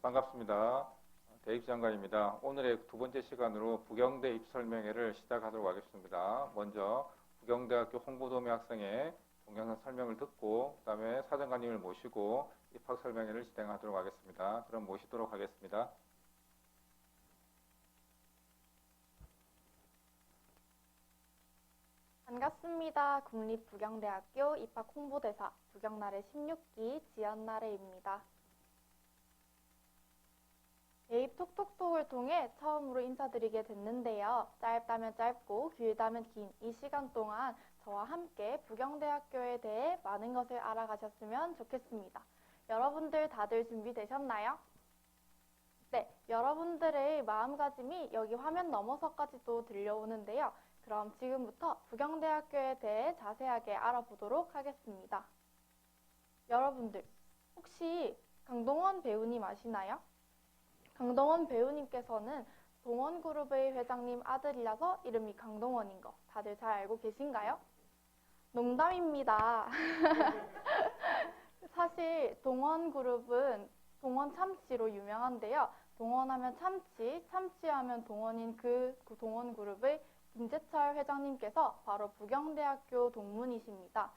반갑습니다. 대입장관입니다. 오늘의 두 번째 시간으로 부경대 입설명회를 시작하도록 하겠습니다. 먼저 부경대학교 홍보도매 학생의 동영상 설명을 듣고 그 다음에 사정관님을 모시고 입학 설명회를 진행하도록 하겠습니다. 그럼 모시도록 하겠습니다. 반갑습니다. 국립부경대학교 입학 홍보대사 부경나래 16기 지연나래입니다. 대입 톡톡톡을 통해 처음으로 인사드리게 됐는데요. 짧다면 짧고 길다면 긴 이 시간 동안 저와 함께 부경대학교에 대해 많은 것을 알아가셨으면 좋겠습니다. 여러분들 다들 준비되셨나요? 네, 여러분들의 마음가짐이 여기 화면 너머서까지도 들려오는데요. 그럼 지금부터 부경대학교에 대해 자세하게 알아보도록 하겠습니다. 여러분들, 혹시 강동원 배우님 아시나요? 강동원 배우님께서는 동원그룹의 회장님 아들이라서 이름이 강동원인 거 다들 잘 알고 계신가요? 농담입니다. 사실 동원그룹은 동원참치로 유명한데요. 동원하면 참치, 참치하면 동원인 그 동원그룹의 김재철 회장님께서 바로 부경대학교 동문이십니다.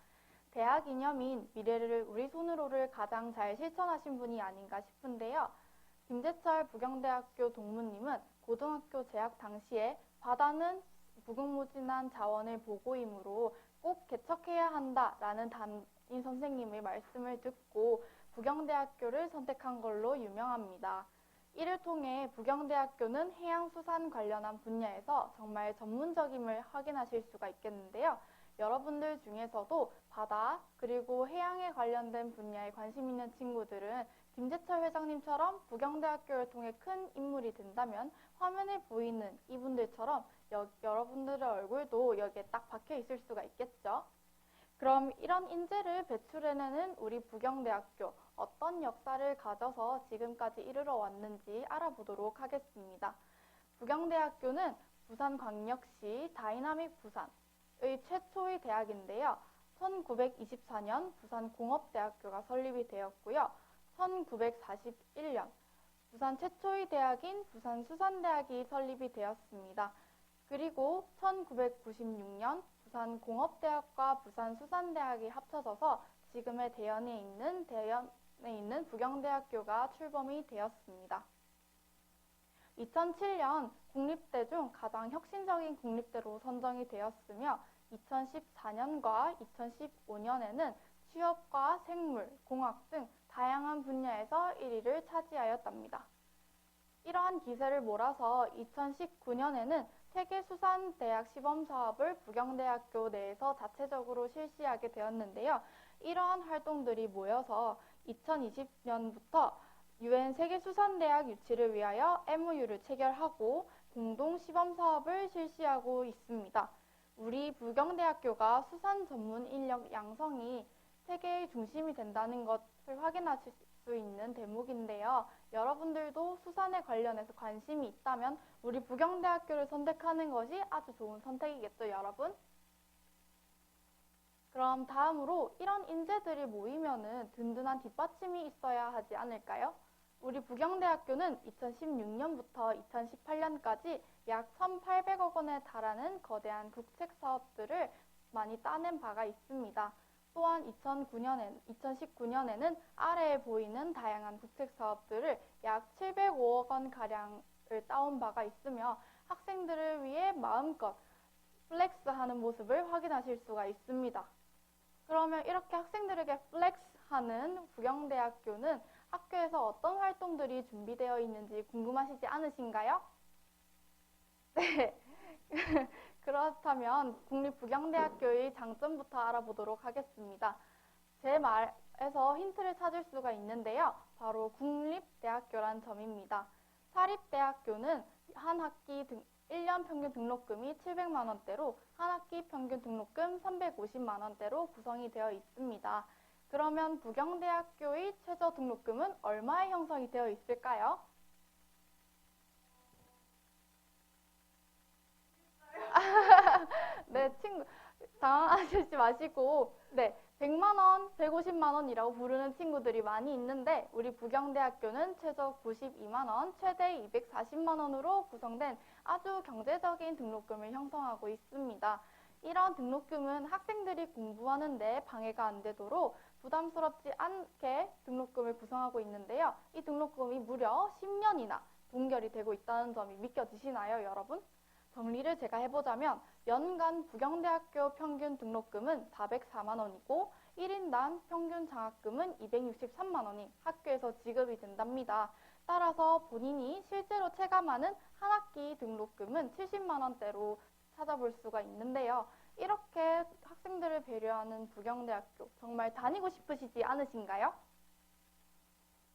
대학 이념인 미래를 우리 손으로를 가장 잘 실천하신 분이 아닌가 싶은데요. 김재철 부경대학교 동문님은 고등학교 재학 당시에 바다는 무궁무진한 자원의 보고이므로 꼭 개척해야 한다라는 담임 선생님의 말씀을 듣고 부경대학교를 선택한 걸로 유명합니다. 이를 통해 부경대학교는 해양수산 관련한 분야에서 정말 전문적임을 확인하실 수가 있겠는데요. 여러분들 중에서도 바다 그리고 해양에 관련된 분야에 관심 있는 친구들은 김재철 회장님처럼 부경대학교를 통해 큰 인물이 된다면 화면에 보이는 이분들처럼 여러분들의 얼굴도 여기에 딱 박혀 있을 수가 있겠죠. 그럼 이런 인재를 배출해내는 우리 부경대학교 어떤 역사를 가져서 지금까지 이르러 왔는지 알아보도록 하겠습니다. 부경대학교는 부산광역시 다이나믹 부산의 최초의 대학인데요. 1924년 부산공업대학교가 설립이 되었고요. 1941년 부산 최초의 대학인 부산수산대학이 설립이 되었습니다. 그리고 1996년 부산공업대학과 부산수산대학이 합쳐져서 지금의 대연에 있는 부경대학교가 출범이 되었습니다. 2007년 국립대 중 가장 혁신적인 국립대로 선정이 되었으며 2014년과 2015년에는 취업과 생물, 공학 등 다양한 분야에서 1위를 차지하였답니다. 이러한 기세를 몰아서 2019년에는 세계수산대학 시범사업을 부경대학교 내에서 자체적으로 실시하게 되었는데요. 이러한 활동들이 모여서 2020년부터 UN 세계수산대학 유치를 위하여 MOU를 체결하고 공동 시범사업을 실시하고 있습니다. 우리 부경대학교가 수산 전문 인력 양성이 세계의 중심이 된다는 것을 확인하실 수 있는 대목인데요. 여러분들도 수산에 관련해서 관심이 있다면 우리 부경대학교를 선택하는 것이 아주 좋은 선택이겠죠, 여러분? 그럼 다음으로 이런 인재들이 모이면은 든든한 뒷받침이 있어야 하지 않을까요? 우리 부경대학교는 2016년부터 2018년까지 약 1,800억 원에 달하는 거대한 국책 사업들을 많이 따낸 바가 있습니다. 또한 2019년에는 아래에 보이는 다양한 국책 사업들을 약 705억 원가량을 따온 바가 있으며 학생들을 위해 마음껏 플렉스하는 모습을 확인하실 수가 있습니다. 그러면 이렇게 학생들에게 플렉스하는 부경대학교는 학교에서 어떤 활동들이 준비되어 있는지 궁금하시지 않으신가요? 네. 그렇다면 국립부경대학교의 장점부터 알아보도록 하겠습니다. 제 말에서 힌트를 찾을 수가 있는데요. 바로 국립대학교란 점입니다. 사립대학교는 한 학기 1년 평균 등록금이 700만 원대로 한 학기 평균 등록금 350만 원대로 구성이 되어 있습니다. 그러면 부경대학교의 최저 등록금은 얼마에 형성이 되어 있을까요? 네, 당황하시지 마시고, 네, 100만 원, 150만 원이라고 부르는 친구들이 많이 있는데 우리 부경대학교는 최저 92만 원, 최대 240만 원으로 구성된 아주 경제적인 등록금을 형성하고 있습니다. 이런 등록금은 학생들이 공부하는데 방해가 안 되도록 부담스럽지 않게 등록금을 구성하고 있는데요. 이 등록금이 무려 10년이나 동결이 되고 있다는 점이 믿겨지시나요, 여러분? 정리를 제가 해보자면 연간 부경대학교 평균 등록금은 404만 원이고 1인당 평균 장학금은 263만 원이 학교에서 지급이 된답니다. 따라서 본인이 실제로 체감하는 한 학기 등록금은 70만 원대로 찾아볼 수가 있는데요. 이렇게 학생들을 배려하는 부경대학교 정말 다니고 싶으시지 않으신가요?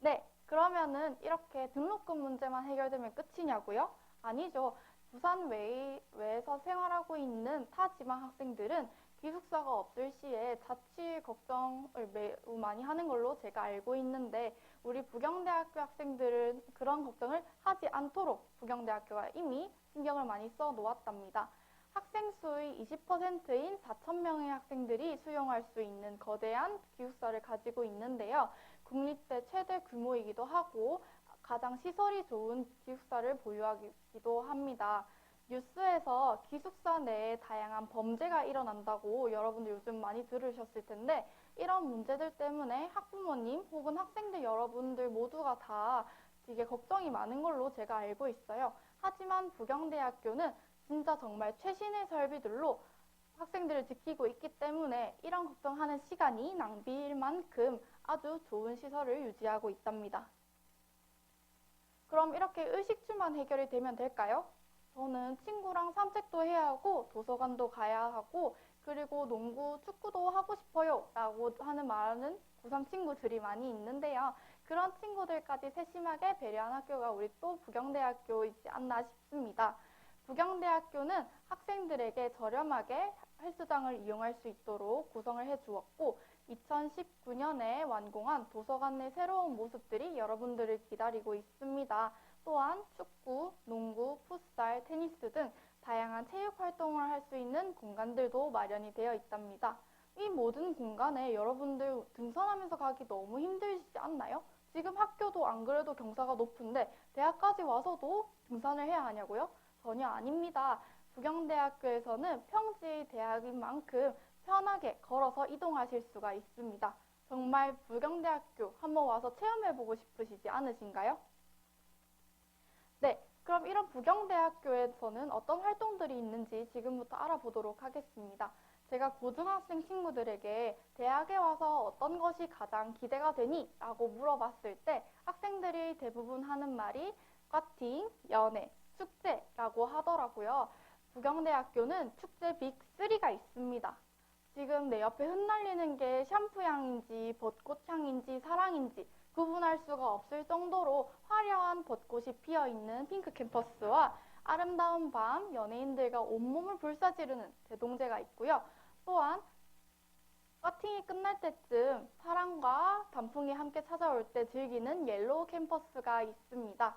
네, 그러면은 이렇게 등록금 문제만 해결되면 끝이냐고요? 아니죠. 부산 외에서 생활하고 있는 타 지방 학생들은 기숙사가 없을 시에 자취 걱정을 매우 많이 하는 걸로 제가 알고 있는데 우리 부경대학교 학생들은 그런 걱정을 하지 않도록 부경대학교가 이미 신경을 많이 써 놓았답니다. 학생 수의 20%인 4,000명의 학생들이 수용할 수 있는 거대한 기숙사를 가지고 있는데요. 국립대 최대 규모이기도 하고 가장 시설이 좋은 기숙사를 보유하기도 합니다. 뉴스에서 기숙사 내에 다양한 범죄가 일어난다고 여러분들 요즘 많이 들으셨을 텐데 이런 문제들 때문에 학부모님 혹은 학생들 여러분들 모두가 다 되게 걱정이 많은 걸로 제가 알고 있어요. 하지만 부경대학교는 진짜 정말 최신의 설비들로 학생들을 지키고 있기 때문에 이런 걱정하는 시간이 낭비일 만큼 아주 좋은 시설을 유지하고 있답니다. 그럼 이렇게 의식주만 해결이 되면 될까요? 저는 친구랑 산책도 해야 하고 도서관도 가야 하고 그리고 농구, 축구도 하고 싶어요 라고 하는 많은 고3 친구들이 많이 있는데요. 그런 친구들까지 세심하게 배려한 학교가 우리 또 부경대학교이지 않나 싶습니다. 부경대학교는 학생들에게 저렴하게 헬스장을 이용할 수 있도록 구성을 해주었고 2019년에 완공한 도서관 내 새로운 모습들이 여러분들을 기다리고 있습니다. 또한 축구, 농구, 풋살, 테니스 등 다양한 체육 활동을 할 수 있는 공간들도 마련이 되어 있답니다. 이 모든 공간에 여러분들 등산하면서 가기 너무 힘들지 않나요? 지금 학교도 안 그래도 경사가 높은데 대학까지 와서도 등산을 해야 하냐고요? 전혀 아닙니다. 부경대학교에서는 평지 대학인 만큼 편하게 걸어서 이동하실 수가 있습니다. 정말 부경대학교 한번 와서 체험해보고 싶으시지 않으신가요? 네, 그럼 이런 부경대학교에서는 어떤 활동들이 있는지 지금부터 알아보도록 하겠습니다. 제가 고등학생 친구들에게 대학에 와서 어떤 것이 가장 기대가 되니? 라고 물어봤을 때 학생들이 대부분 하는 말이 과팅, 연애, 축제라고 하더라고요. 부경대학교는 축제 빅3가 있습니다. 지금 내 옆에 흩날리는 게 샴푸향인지 벚꽃향인지 사랑인지 구분할 수가 없을 정도로 화려한 벚꽃이 피어있는 핑크 캠퍼스와 아름다운 밤 연예인들과 온몸을 불사지르는 대동제가 있고요. 또한 커팅이 끝날 때쯤 사랑과 단풍이 함께 찾아올 때 즐기는 옐로우 캠퍼스가 있습니다.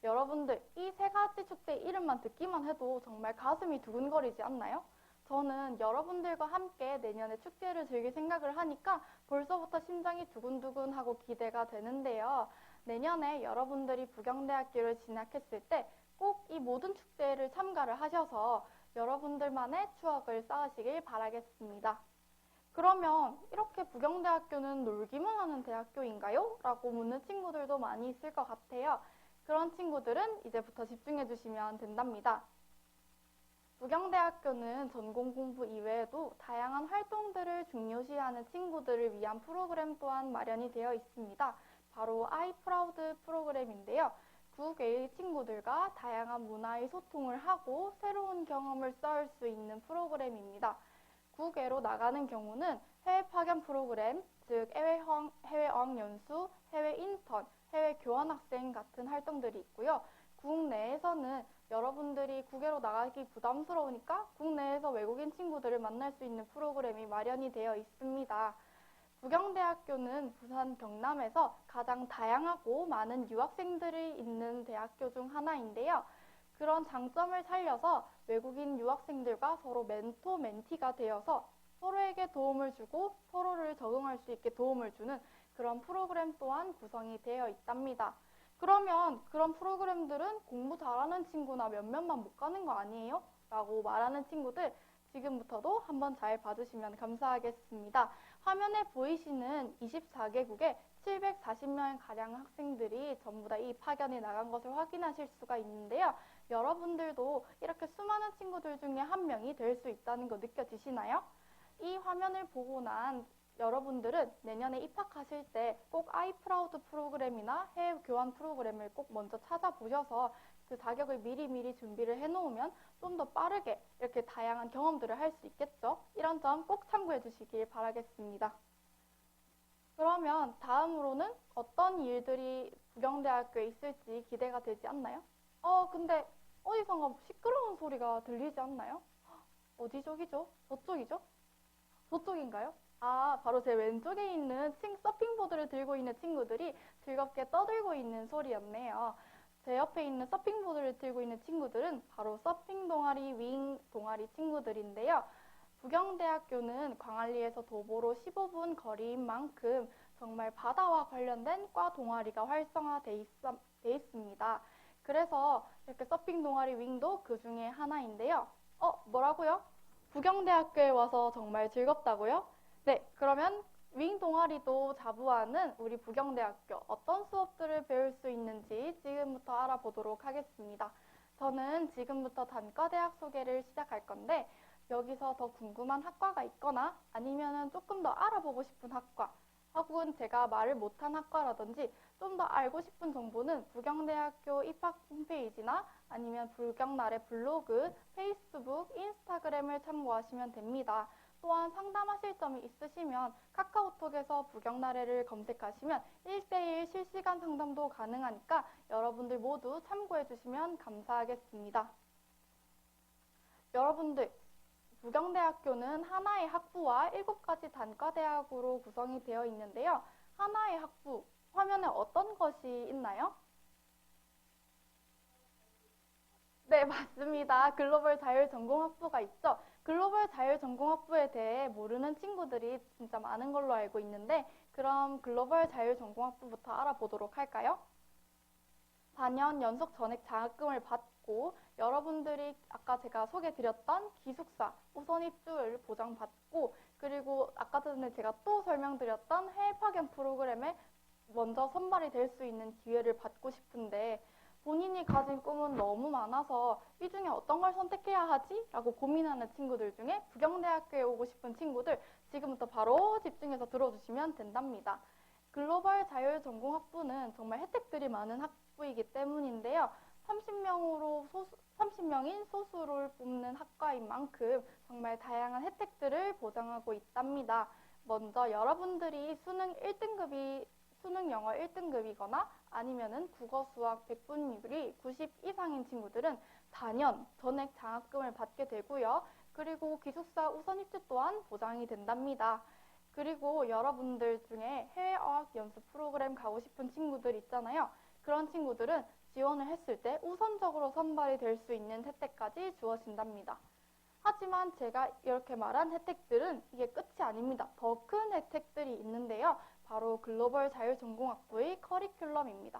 여러분들 이 세 가지 축제 이름만 듣기만 해도 정말 가슴이 두근거리지 않나요? 저는 여러분들과 함께 내년에 축제를 즐길 생각을 하니까 벌써부터 심장이 두근두근하고 기대가 되는데요. 내년에 여러분들이 부경대학교를 진학했을 때 꼭 이 모든 축제를 참가를 하셔서 여러분들만의 추억을 쌓으시길 바라겠습니다. 그러면 이렇게 부경대학교는 놀기만 하는 대학교인가요? 라고 묻는 친구들도 많이 있을 것 같아요. 그런 친구들은 이제부터 집중해 주시면 된답니다. 부경대학교는 전공 공부 이외에도 다양한 활동들을 중요시하는 친구들을 위한 프로그램 또한 마련이 되어 있습니다. 바로 아이프라우드 프로그램인데요. 국외의 친구들과 다양한 문화의 소통을 하고 새로운 경험을 쌓을 수 있는 프로그램입니다. 국외로 나가는 경우는 해외 파견 프로그램, 즉 해외 어학연수, 해외 인턴, 해외 교환학생 같은 활동들이 있고요. 국내에서는 여러분들이 국외로 나가기 부담스러우니까 국내에서 외국인 친구들을 만날 수 있는 프로그램이 마련이 되어 있습니다. 부경대학교는 부산 경남에서 가장 다양하고 많은 유학생들이 있는 대학교 중 하나인데요. 그런 장점을 살려서 외국인 유학생들과 서로 멘토, 멘티가 되어서 서로에게 도움을 주고 서로를 적응할 수 있게 도움을 주는 그런 프로그램 또한 구성이 되어 있답니다. 그러면 그런 프로그램들은 공부 잘하는 친구나 몇몇만 못 가는 거 아니에요? 라고 말하는 친구들 지금부터도 한번 잘 봐주시면 감사하겠습니다. 화면에 보이시는 24개국의 740명가량 학생들이 전부 다 이 파견에 나간 것을 확인하실 수가 있는데요. 여러분들도 이렇게 수많은 친구들 중에 한 명이 될 수 있다는 거 느껴지시나요? 이 화면을 보고 난 여러분들은 내년에 입학하실 때 꼭 아이프라우드 프로그램이나 해외 교환 프로그램을 꼭 먼저 찾아보셔서 그 자격을 미리미리 준비를 해놓으면 좀 더 빠르게 이렇게 다양한 경험들을 할 수 있겠죠? 이런 점 꼭 참고해 주시길 바라겠습니다. 그러면 다음으로는 어떤 일들이 부경대학교에 있을지 기대가 되지 않나요? 근데 어디선가 시끄러운 소리가 들리지 않나요? 어디 저기죠? 저쪽이죠? 저쪽인가요? 바로 제 왼쪽에 있는 서핑보드를 들고 있는 친구들이 즐겁게 떠들고 있는 소리였네요. 제 옆에 있는 서핑보드를 들고 있는 친구들은 바로 서핑 동아리, 윙 동아리 친구들인데요. 부경대학교는 광안리에서 도보로 15분 거리인 만큼 정말 바다와 관련된 과 동아리가 활성화돼 있습니다. 그래서 이렇게 서핑 동아리 윙도 그 중에 하나인데요. 뭐라고요? 부경대학교에 와서 정말 즐겁다고요? 네, 그러면 윙 동아리도 자부하는 우리 부경대학교 어떤 수업들을 배울 수 있는지 지금부터 알아보도록 하겠습니다. 저는 지금부터 단과대학 소개를 시작할 건데 여기서 더 궁금한 학과가 있거나 아니면 조금 더 알아보고 싶은 학과 혹은 제가 말을 못한 학과라든지 좀 더 알고 싶은 정보는 부경대학교 입학 홈페이지나 아니면 부경날의 블로그, 페이스북, 인스타그램을 참고하시면 됩니다. 또한 상담하실 점이 있으시면 카카오톡에서 부경나래를 검색하시면 1:1 실시간 상담도 가능하니까 여러분들 모두 참고해 주시면 감사하겠습니다. 여러분들, 부경대학교는 하나의 학부와 7가지 단과대학으로 구성이 되어 있는데요. 하나의 학부, 화면에 어떤 것이 있나요? 네, 맞습니다. 글로벌 자율전공학부가 있죠. 글로벌 자율전공학부에 대해 모르는 친구들이 진짜 많은 걸로 알고 있는데 그럼 글로벌 자율전공학부부터 알아보도록 할까요? 4년 연속 전액 장학금을 받고 여러분들이 아까 제가 소개드렸던 기숙사, 우선 입주를 보장받고 그리고 아까 전에 제가 또 설명드렸던 해외 파견 프로그램에 먼저 선발이 될 수 있는 기회를 받고 싶은데 본인이 가진 꿈은 너무 많아서 이 중에 어떤 걸 선택해야 하지? 라고 고민하는 친구들 중에 부경대학교에 오고 싶은 친구들 지금부터 바로 집중해서 들어주시면 된답니다. 글로벌 자율전공학부는 정말 혜택들이 많은 학부이기 때문인데요. 30명인 소수를 뽑는 학과인 만큼 정말 다양한 혜택들을 보장하고 있답니다. 먼저 여러분들이 수능 영어 1등급이거나 아니면은 국어 수학 100분율이 90 이상인 친구들은 4년 전액 장학금을 받게 되고요. 그리고 기숙사 우선 입주 또한 보장이 된답니다. 그리고 여러분들 중에 해외 어학 연수 프로그램 가고 싶은 친구들 있잖아요. 그런 친구들은 지원을 했을 때 우선적으로 선발이 될 수 있는 혜택까지 주어진답니다. 하지만 제가 이렇게 말한 혜택들은 이게 끝이 아닙니다. 더 큰 혜택들이 있는데요. 바로 글로벌 자율전공학부의 커리큘럼입니다.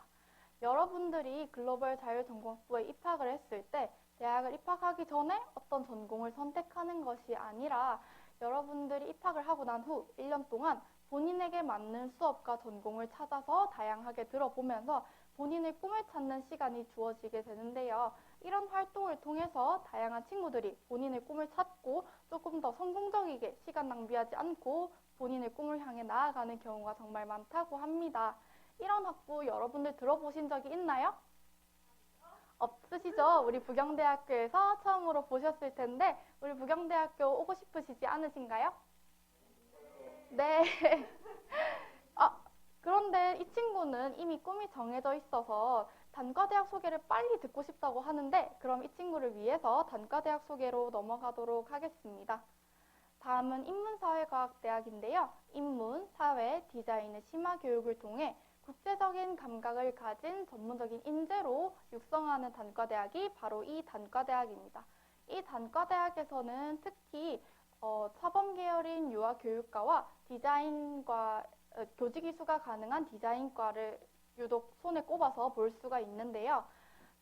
여러분들이 글로벌 자율전공학부에 입학을 했을 때 대학을 입학하기 전에 어떤 전공을 선택하는 것이 아니라 여러분들이 입학을 하고 난 후 1년 동안 본인에게 맞는 수업과 전공을 찾아서 다양하게 들어보면서 본인의 꿈을 찾는 시간이 주어지게 되는데요. 이런 활동을 통해서 다양한 친구들이 본인의 꿈을 찾고 조금 더 성공적이게 시간 낭비하지 않고 본인의 꿈을 향해 나아가는 경우가 정말 많다고 합니다. 이런 학부 여러분들 들어보신 적이 있나요? 없으시죠? 우리 부경대학교에서 처음으로 보셨을 텐데 우리 부경대학교 오고 싶으시지 않으신가요? 네. 그런데 이 친구는 이미 꿈이 정해져 있어서 단과대학 소개를 빨리 듣고 싶다고 하는데 그럼 이 친구를 위해서 단과대학 소개로 넘어가도록 하겠습니다. 다음은 인문사회과학대학인데요. 인문, 사회, 디자인의 심화교육을 통해 국제적인 감각을 가진 전문적인 인재로 육성하는 단과대학이 바로 이 단과대학입니다. 이 단과대학에서는 특히 사범 계열인 유아교육과와 디자인과 교직이수가 가능한 디자인과를 유독 손에 꼽아서 볼 수가 있는데요.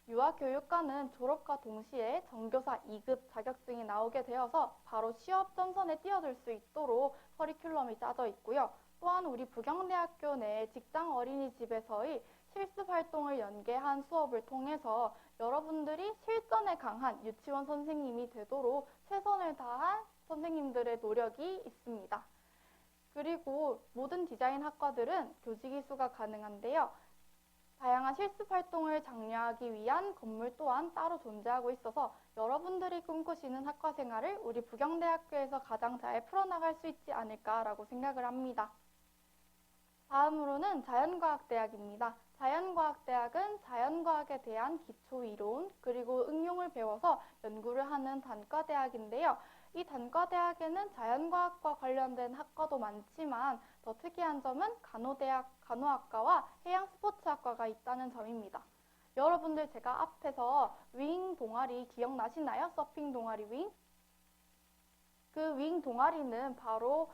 유아교육과는 졸업과 동시에 전교사 2급 자격증이 나오게 되어서 바로 취업 전선에 뛰어들 수 있도록 커리큘럼이 짜져 있고요. 또한 우리 부경대학교 내 직장 어린이집에서의 실습 활동을 연계한 수업을 통해서 여러분들이 실전에 강한 유치원 선생님이 되도록 최선을 다한 선생님들의 노력이 있습니다. 그리고 모든 디자인 학과들은 교직이수가 가능한데요. 다양한 실습 활동을 장려하기 위한 건물 또한 따로 존재하고 있어서 여러분들이 꿈꾸시는 학과 생활을 우리 부경대학교에서 가장 잘 풀어나갈 수 있지 않을까라고 생각을 합니다. 다음으로는 자연과학대학입니다. 자연과학대학은 자연과학에 대한 기초이론 그리고 응용을 배워서 연구를 하는 단과대학인데요. 이 단과대학에는 자연과학과 관련된 학과도 많지만 더 특이한 점은 간호학과와 해양스포츠학과가 있다는 점입니다. 여러분들 제가 앞에서 윙 동아리 기억나시나요? 서핑 동아리 윙? 그 윙 동아리는 바로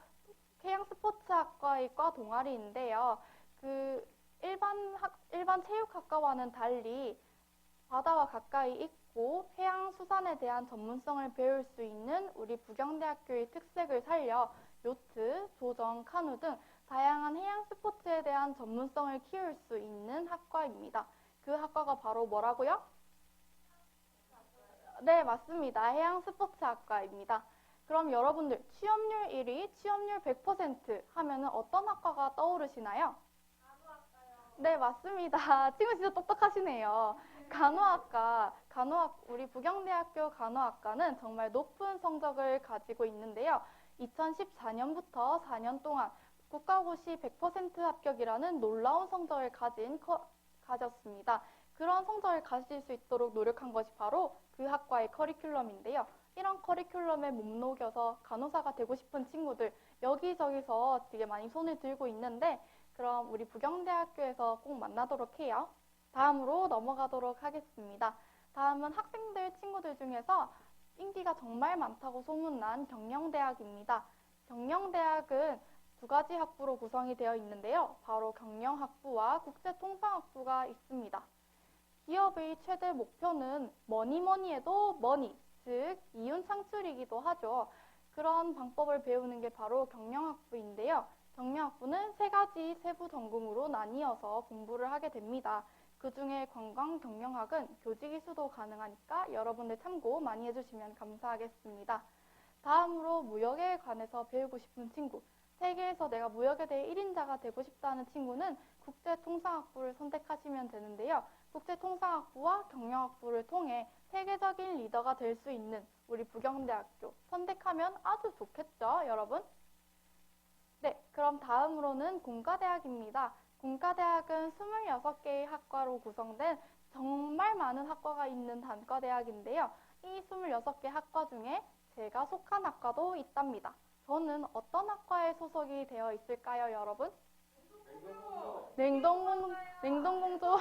해양스포츠학과의 과 동아리인데요. 그 일반 체육학과와는 달리 바다와 가까이 있고 해양수산에 대한 전문성을 배울 수 있는 우리 부경대학교의 특색을 살려 요트, 조정, 카누 등 다양한 해양 스포츠에 대한 전문성을 키울 수 있는 학과입니다. 그 학과가 바로 뭐라고요? 네, 맞습니다. 해양 스포츠학과입니다. 그럼 여러분들 취업률 1위, 취업률 100% 하면은 어떤 학과가 떠오르시나요? 네, 맞습니다. 친구 진짜 똑똑하시네요. 우리 부경대학교 간호학과는 정말 높은 성적을 가지고 있는데요. 2014년부터 4년 동안 국가고시 100% 합격이라는 놀라운 성적을 가졌습니다. 그런 성적을 가질 수 있도록 노력한 것이 바로 그 학과의 커리큘럼인데요. 이런 커리큘럼에 몸록여서 간호사가 되고 싶은 친구들 여기저기서 되게 많이 손을 들고 있는데 그럼 우리 부경대학교에서 꼭 만나도록 해요. 다음으로 넘어가도록 하겠습니다. 다음은 학생들, 친구들 중에서 인기가 정말 많다고 소문난 경영대학입니다. 경영대학은 두 가지 학부로 구성이 되어 있는데요. 바로 경영학부와 국제통상학부가 있습니다. 기업의 최대 목표는 뭐니 해도 머니, 즉 이윤 창출이기도 하죠. 그런 방법을 배우는 게 바로 경영학부인데요. 경영학부는 세 가지 세부 전공으로 나뉘어서 공부를 하게 됩니다. 그중에 관광경영학은 교직이수도 가능하니까 여러분들 참고 많이 해주시면 감사하겠습니다. 다음으로 무역에 관해서 배우고 싶은 친구, 세계에서 내가 무역에 대해 1인자가 되고 싶다는 친구는 국제통상학부를 선택하시면 되는데요. 국제통상학부와 경영학부를 통해 세계적인 리더가 될 수 있는 우리 부경대학교 선택하면 아주 좋겠죠, 여러분? 네, 그럼 다음으로는 공과대학입니다. 공과대학은 26개의 학과로 구성된 정말 많은 학과가 있는 단과대학인데요. 이 26개 학과 중에 제가 속한 학과도 있답니다. 저는 어떤 학과에 소속이 되어 있을까요, 여러분? 냉동공조.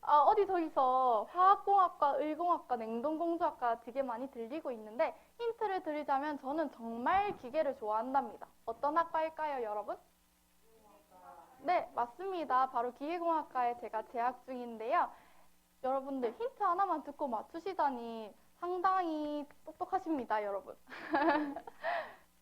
어디 저기서 화학공학과, 의공학과, 냉동공조학과 되게 많이 들리고 있는데 힌트를 드리자면 저는 정말 기계를 좋아한답니다. 어떤 학과일까요, 여러분? 네, 맞습니다. 바로 기계공학과에 제가 재학 중인데요. 여러분들 힌트 하나만 듣고 맞추시다니 상당히 똑똑하십니다, 여러분.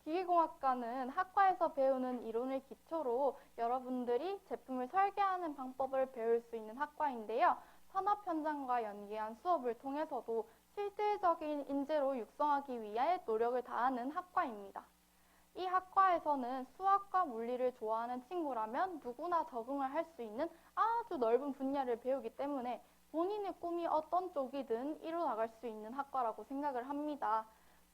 기계공학과는 학과에서 배우는 이론을 기초로 여러분들이 제품을 설계하는 방법을 배울 수 있는 학과인데요. 산업 현장과 연계한 수업을 통해서도 실질적인 인재로 육성하기 위해 노력을 다하는 학과입니다. 이 학과에서는 수학과 물리를 좋아하는 친구라면 누구나 적응을 할 수 있는 아주 넓은 분야를 배우기 때문에 본인의 꿈이 어떤 쪽이든 이뤄나갈 수 있는 학과라고 생각을 합니다.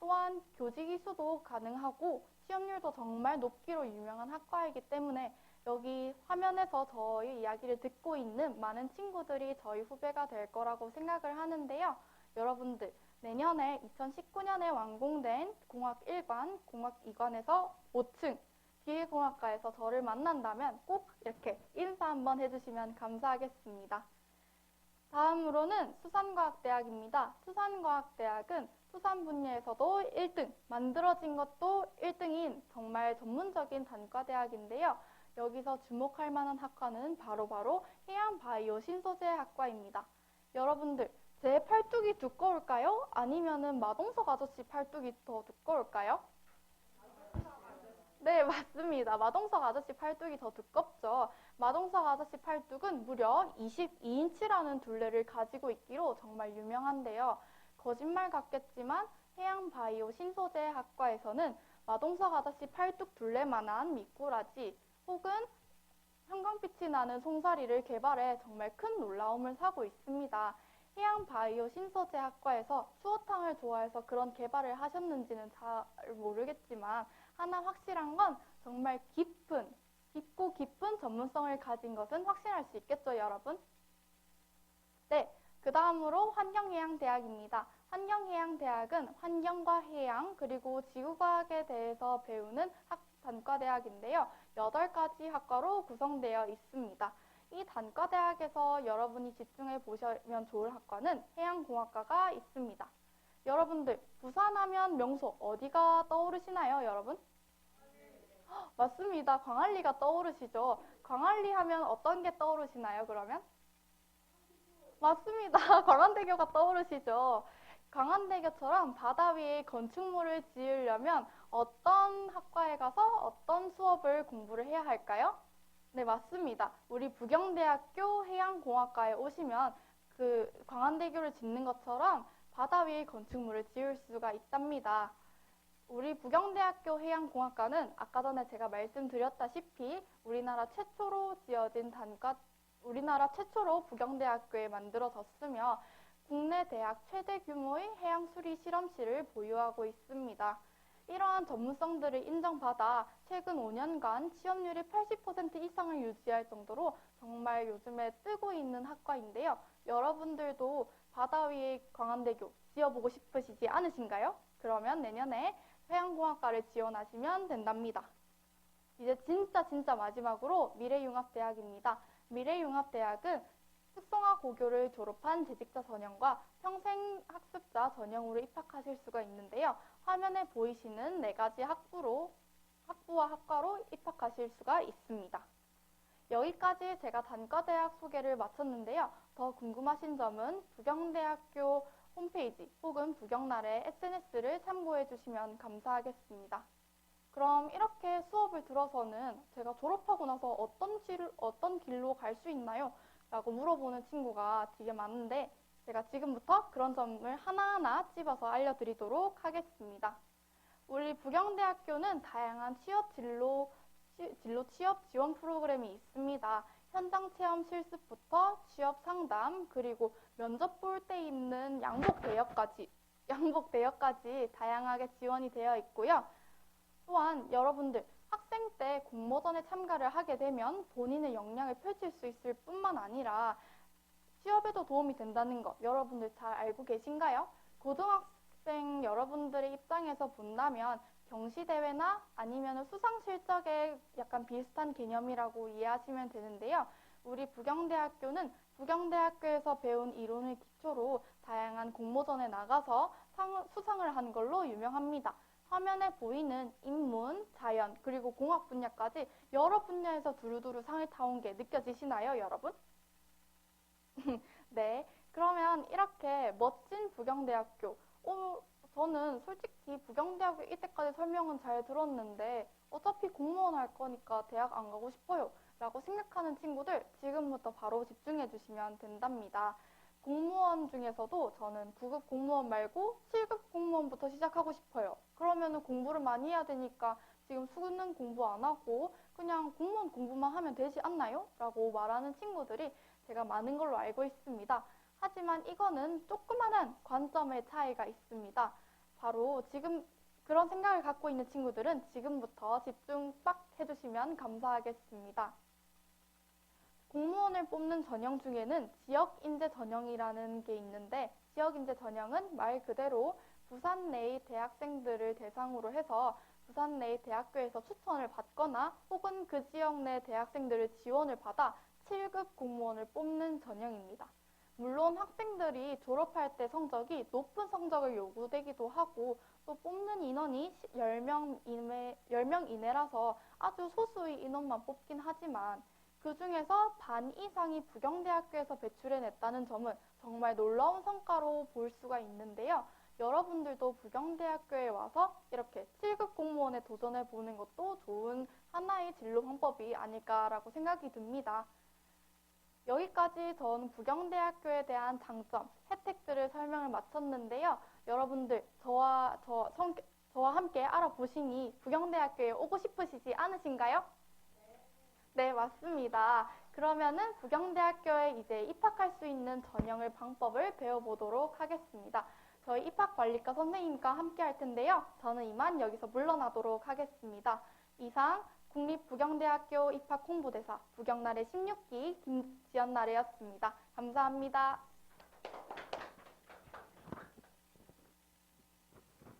또한 교직이수도 가능하고 취업률도 정말 높기로 유명한 학과이기 때문에 여기 화면에서 저희 이야기를 듣고 있는 많은 친구들이 저희 후배가 될 거라고 생각을 하는데요. 여러분들 내년에 2019년에 완공된 공학 1관, 공학 2관에서 5층 기계공학과에서 저를 만난다면 꼭 이렇게 인사 한번 해주시면 감사하겠습니다. 다음으로는 수산과학대학입니다. 수산과학대학은 수산 분야에서도 1등, 만들어진 것도 1등인 정말 전문적인 단과대학인데요. 여기서 주목할 만한 학과는 바로 해양바이오 신소재학과입니다. 여러분들, 제 팔뚝이 두꺼울까요? 아니면은 마동석 아저씨 팔뚝이 더 두꺼울까요? 네, 맞습니다. 마동석 아저씨 팔뚝이 더 두껍죠. 마동석 아저씨 팔뚝은 무려 22인치라는 둘레를 가지고 있기로 정말 유명한데요. 거짓말 같겠지만 해양바이오 신소재학과에서는 마동석 아저씨 팔뚝 둘레만한 미꾸라지 혹은 형광빛이 나는 송사리를 개발해 정말 큰 놀라움을 사고 있습니다. 해양바이오 신소재학과에서 추어탕을 좋아해서 그런 개발을 하셨는지는 잘 모르겠지만 하나 확실한 건 정말 깊고 깊은 전문성을 가진 것은 확실할 수 있겠죠, 여러분? 네, 그 다음으로 환경해양대학입니다. 환경해양대학은 환경과 해양 그리고 지구과학에 대해서 배우는 단과대학인데요. 8가지 학과로 구성되어 있습니다. 이 단과대학에서 여러분이 집중해 보시면 좋을 학과는 해양공학과가 있습니다. 여러분들, 부산하면 명소 어디가 떠오르시나요, 여러분? 맞습니다. 광안리가 떠오르시죠? 광안리 하면 어떤 게 떠오르시나요, 그러면? 맞습니다. 광안대교가 떠오르시죠? 광안대교처럼 바다 위에 건축물을 지으려면 어떤 학과에 가서 어떤 수업을 공부를 해야 할까요? 네, 맞습니다. 우리 부경대학교 해양공학과에 오시면 그 광안대교를 짓는 것처럼 바다 위에 건축물을 지을 수가 있답니다. 우리 부경대학교 해양공학과는 아까 전에 제가 말씀드렸다시피 우리나라 최초로 부경대학교에 만들어졌으며 국내 대학 최대 규모의 해양수리 실험실을 보유하고 있습니다. 이러한 전문성들을 인정받아 최근 5년간 취업률이 80% 이상을 유지할 정도로 정말 요즘에 뜨고 있는 학과인데요. 여러분들도 바다 위의 광안대교 지어보고 싶으시지 않으신가요? 그러면 내년에 해양공학과를 지원하시면 된답니다. 이제 진짜 마지막으로 미래융합대학입니다. 미래융합대학은 특성화 고교를 졸업한 재직자 전형과 평생학습자 전형으로 입학하실 수가 있는데요. 화면에 보이시는 4가지 학부와 학과로 입학하실 수가 있습니다. 여기까지 제가 단과대학 소개를 마쳤는데요. 더 궁금하신 점은 부경대학교 홈페이지 혹은 부경날의 SNS를 참고해 주시면 감사하겠습니다. 그럼 이렇게 수업을 들어서는 제가 졸업하고 나서 어떤 길로 갈 수 있나요? 라고 물어보는 친구가 되게 많은데 제가 지금부터 그런 점을 하나하나 찝어서 알려드리도록 하겠습니다. 우리 부경대학교는 다양한 진로 취업 지원 프로그램이 있습니다. 현장 체험 실습부터 취업 상담 그리고 면접 볼 때 입는 양복 대여까지 다양하게 지원이 되어 있고요. 또한 여러분들 학생 때 공모전에 참가를 하게 되면 본인의 역량을 펼칠 수 있을 뿐만 아니라 취업에도 도움이 된다는 거 여러분들 잘 알고 계신가요? 고등학생 여러분들의 입장에서 본다면 경시대회나 아니면 수상 실적에 약간 비슷한 개념이라고 이해하시면 되는데요. 우리 부경대학교는 부경대학교에서 배운 이론을 기초로 다양한 공모전에 나가서 수상을 한 걸로 유명합니다. 화면에 보이는 인문, 자연, 그리고 공학 분야까지 여러 분야에서 두루두루 상을 타온 게 느껴지시나요, 여러분? 네, 그러면 이렇게 멋진 부경대학교, 저는 솔직히 부경대학교 이때까지 설명은 잘 들었는데 어차피 공무원 할 거니까 대학 안 가고 싶어요 라고 생각하는 친구들 지금부터 바로 집중해 주시면 된답니다. 공무원 중에서도 저는 9급 공무원 말고 7급 공무원부터 시작하고 싶어요. 그러면은 공부를 많이 해야 되니까 지금 수능 공부 안 하고 그냥 공무원 공부만 하면 되지 않나요? 라고 말하는 친구들이 제가 많은 걸로 알고 있습니다. 하지만 이거는 조그마한 관점의 차이가 있습니다. 바로 지금 그런 생각을 갖고 있는 친구들은 지금부터 집중 빡 해주시면 감사하겠습니다. 공무원을 뽑는 전형 중에는 지역인재 전형이라는 게 있는데 지역인재 전형은 말 그대로 부산 내의 대학생들을 대상으로 해서 부산 내 대학교에서 추천을 받거나 혹은 그 지역 내 대학생들의 지원을 받아 7급 공무원을 뽑는 전형입니다. 물론 학생들이 졸업할 때 성적이 높은 성적을 요구되기도 하고 또 뽑는 인원이 10명 이내라서 아주 소수의 인원만 뽑긴 하지만 그 중에서 반 이상이 부경대학교에서 배출해냈다는 점은 정말 놀라운 성과로 볼 수가 있는데요. 여러분들도 부경대학교에 와서 이렇게 7급 공무원에 도전해보는 것도 좋은 하나의 진로 방법이 아닐까라고 생각이 듭니다. 여기까지 전 부경대학교에 대한 장점, 혜택들을 설명을 마쳤는데요. 여러분들 저와 함께 알아보시니 부경대학교에 오고 싶으시지 않으신가요? 네, 맞습니다. 그러면은 부경대학교에 이제 입학할 수 있는 전형을 방법을 배워보도록 하겠습니다. 저희 입학관리과 선생님과 함께 할 텐데요. 저는 이만 여기서 물러나도록 하겠습니다. 이상 국립부경대학교 입학 홍보대사 부경나래 16기 김지연나래였습니다. 감사합니다.